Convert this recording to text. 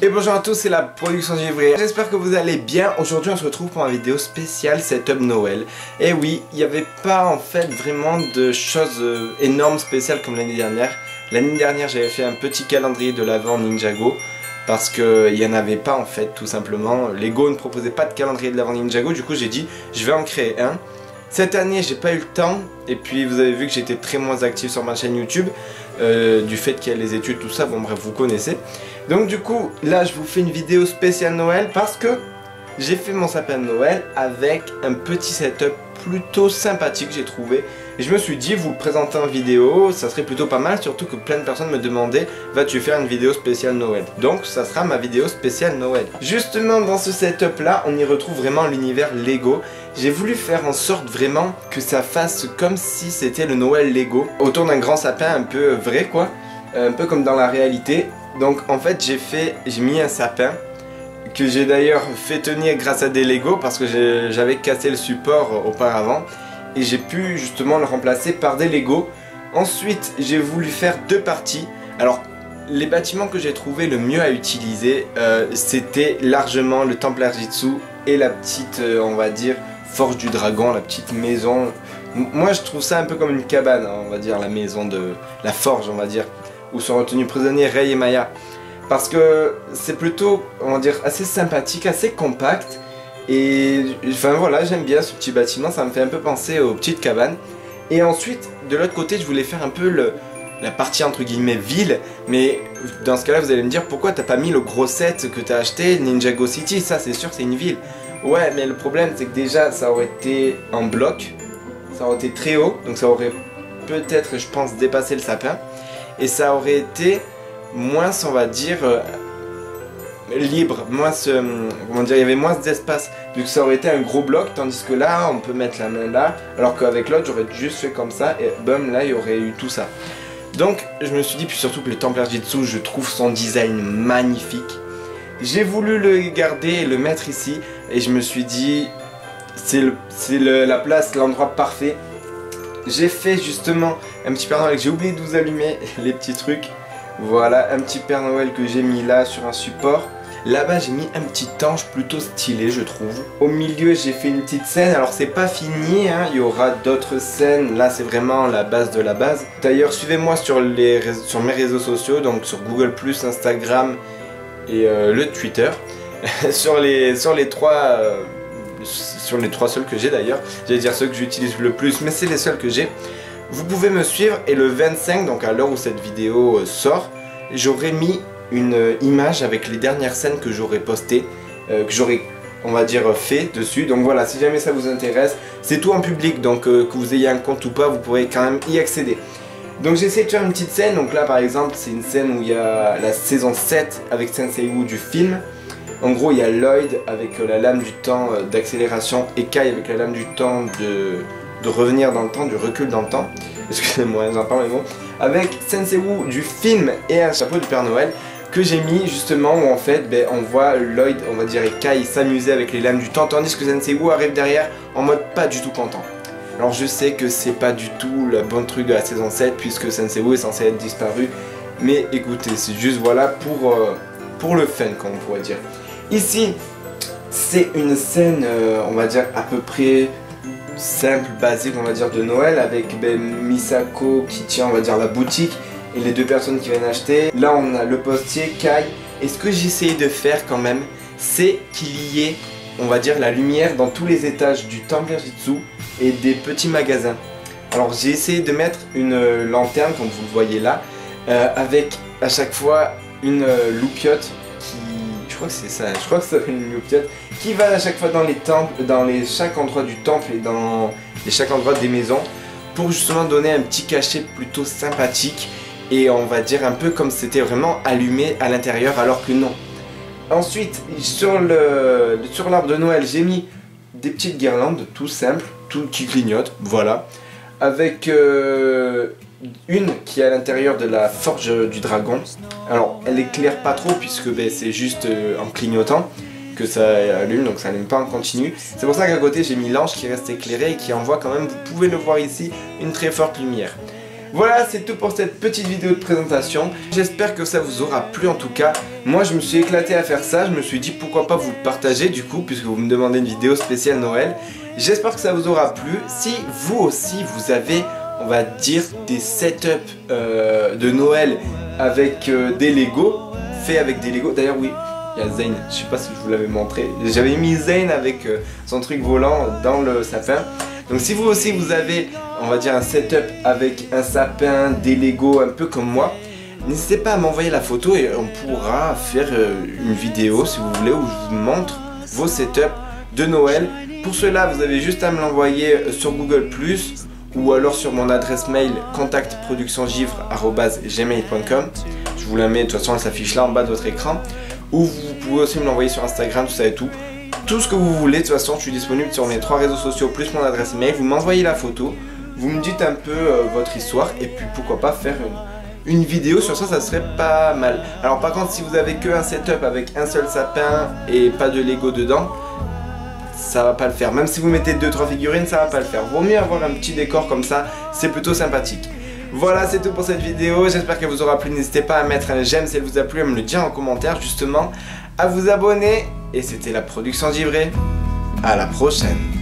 Et bonjour à tous, c'est la production Givré. J'espère que vous allez bien. Aujourd'hui on se retrouve pour une vidéo spéciale setup Noël. Et oui, il n'y avait pas en fait vraiment de choses énormes spéciales comme l'année dernière. L'année dernière j'avais fait un petit calendrier de l'Avent Ninjago parce qu'il n'y en avait pas en fait, tout simplement. Lego ne proposait pas de calendrier de l'Avent Ninjago, du coup j'ai dit je vais en créer un. Cette année j'ai pas eu le temps et puis vous avez vu que j'étais très moins actif sur ma chaîne YouTube du fait qu'il y a les études, tout ça, bon bref vous connaissez. Donc du coup là je vous fais une vidéo spéciale Noël parce que j'ai fait mon sapin de Noël avec un petit setup plutôt sympathique j'ai trouvé. Et je me suis dit vous le présenter en vidéo ça serait plutôt pas mal, surtout que plein de personnes me demandaient vas-tu faire une vidéo spéciale Noël. Donc ça sera ma vidéo spéciale Noël. Justement dans ce setup là on y retrouve vraiment l'univers Lego. J'ai voulu faire en sorte vraiment que ça fasse comme si c'était le Noël Lego autour d'un grand sapin un peu vrai quoi, un peu comme dans la réalité. Donc en fait j'ai mis un sapin que j'ai d'ailleurs fait tenir grâce à des Lego parce que j'avais cassé le support auparavant et j'ai pu justement le remplacer par des Lego. Ensuite j'ai voulu faire deux parties. Alors les bâtiments que j'ai trouvé le mieux à utiliser c'était largement le Templar Jitsu et la petite on va dire Forge du Dragon, la petite maison. Moi je trouve ça un peu comme une cabane, hein, on va dire la maison de la forge on va dire, où sont retenus prisonniers Rei et Maya. Parce que c'est plutôt, on va dire, assez sympathique, assez compact. Et enfin voilà, j'aime bien ce petit bâtiment, ça me fait un peu penser aux petites cabanes. Et ensuite, de l'autre côté, je voulais faire un peu la partie entre guillemets ville. Mais dans ce cas-là, vous allez me dire, pourquoi t'as pas mis le gros set que t'as acheté, Ninjago City? Ça, c'est sûr, c'est une ville. Ouais, mais le problème, c'est que déjà, ça aurait été en bloc. Ça aurait été très haut, donc ça aurait peut-être, je pense, dépassé le sapin. Et ça aurait été moins, on va dire, libre, moins, comment dire, il y avait moins d'espace, vu que ça aurait été un gros bloc, tandis que là, on peut mettre la main là, alors qu'avec l'autre, j'aurais juste fait comme ça, et bum, là, il y aurait eu tout ça. Donc, je me suis dit, puis surtout que le Templar Jitsu, je trouve son design magnifique. J'ai voulu le garder et le mettre ici, et je me suis dit, c'est la place, l'endroit parfait. J'ai fait justement un petit Père Noël que j'ai oublié de vous allumer, les petits trucs. Voilà, un petit Père Noël que j'ai mis là sur un support. Là-bas j'ai mis un petit ange plutôt stylé je trouve. Au milieu j'ai fait une petite scène, alors c'est pas fini, hein. Il y aura d'autres scènes, là c'est vraiment la base de la base. D'ailleurs suivez-moi sur mes réseaux sociaux, donc sur Google+, Instagram et le Twitter. sur les trois seuls que j'ai d'ailleurs. J'allais dire ceux que j'utilise le plus, mais c'est les seuls que j'ai. Vous pouvez me suivre et le 25, donc à l'heure où cette vidéo sort, j'aurai mis une image avec les dernières scènes que j'aurai postées, que j'aurai, on va dire, fait dessus. Donc voilà, si jamais ça vous intéresse, c'est tout en public, donc que vous ayez un compte ou pas, vous pourrez quand même y accéder. Donc j'ai essayé de faire une petite scène, donc là par exemple, c'est une scène où il y a la saison 7 avec Sensei Wu du film. En gros, il y a Lloyd avec la lame du temps d'accélération et Kai avec la lame du temps de revenir dans le temps, du recul dans le temps. Excusez-moi, j'en parle mes mots. Avec Sensei Wu du film et un chapeau du Père Noël que j'ai mis justement où en fait on voit Lloyd, on va dire, et Kai s'amuser avec les lames du temps, tandis que Sensei Wu arrive derrière en mode pas du tout content. Alors je sais que c'est pas du tout le bon truc de la saison 7 puisque Sensei Wu est censé être disparu. Mais écoutez, c'est juste voilà pour le fun comme on pourrait dire. Ici, c'est une scène, on va dire, à peu près simple, basique, on va dire, de Noël, avec Misako qui tient, on va dire, la boutique, et les deux personnes qui viennent acheter. Là, on a le postier, Kai, et ce que j'ai essayé de faire quand même, c'est qu'il y ait, on va dire, la lumière dans tous les étages du Templar Jitsu et des petits magasins. Alors, j'ai essayé de mettre une lanterne, comme vous le voyez là, avec à chaque fois une loupiote. Je crois que c'est ça, je crois que c'est une loupiote qui va à chaque fois dans les temples, dans chaque endroit du temple et dans chaque endroit des maisons pour justement donner un petit cachet plutôt sympathique et on va dire un peu comme si c'était vraiment allumé à l'intérieur alors que non. Ensuite, sur l'arbre de Noël, j'ai mis des petites guirlandes tout simples, tout qui clignotent, voilà, avec une qui est à l'intérieur de la forge du dragon. Alors elle éclaire pas trop puisque c'est juste en clignotant que ça allume, donc ça allume pas en continu. C'est pour ça qu'à côté j'ai mis l'ange qui reste éclairé et qui envoie quand même, vous pouvez le voir ici, une très forte lumière. Voilà, c'est tout pour cette petite vidéo de présentation. J'espère que ça vous aura plu en tout cas. Moi je me suis éclaté à faire ça, je me suis dit pourquoi pas vous le partager du coup, puisque vous me demandez une vidéo spéciale Noël. J'espère que ça vous aura plu. Si vous aussi vous avez, on va dire, des setups de Noël avec des Lego, faits avec des Lego. D'ailleurs oui, il y a Zayn, je sais pas si je vous l'avais montré. J'avais mis Zayn avec son truc volant dans le sapin. Donc si vous aussi vous avez, on va dire, un setup avec un sapin, des Lego un peu comme moi, n'hésitez pas à m'envoyer la photo et on pourra faire une vidéo si vous voulez où je vous montre vos setups de Noël. Pour cela vous avez juste à me l'envoyer sur Google+, ou alors sur mon adresse mail contactproductiongivre@gmail.com. Je vous la mets, de toute façon elle s'affiche là en bas de votre écran. Ou vous pouvez aussi me l'envoyer sur Instagram, tout ça et tout. Tout ce que vous voulez, de toute façon je suis disponible sur mes 3 réseaux sociaux plus mon adresse mail. Vous m'envoyez la photo, vous me dites un peu votre histoire et puis pourquoi pas faire une vidéo sur ça, ça serait pas mal. Alors par contre si vous avez que un setup avec un seul sapin et pas de Lego dedans, ça va pas le faire. Même si vous mettez 2-3 figurines, ça va pas le faire. Vaut mieux avoir un petit décor comme ça, c'est plutôt sympathique. Voilà, c'est tout pour cette vidéo, j'espère qu'elle vous aura plu. N'hésitez pas à mettre un j'aime si elle vous a plu, à me le dire en commentaire justement, à vous abonner. Et c'était la production Givré. À la prochaine.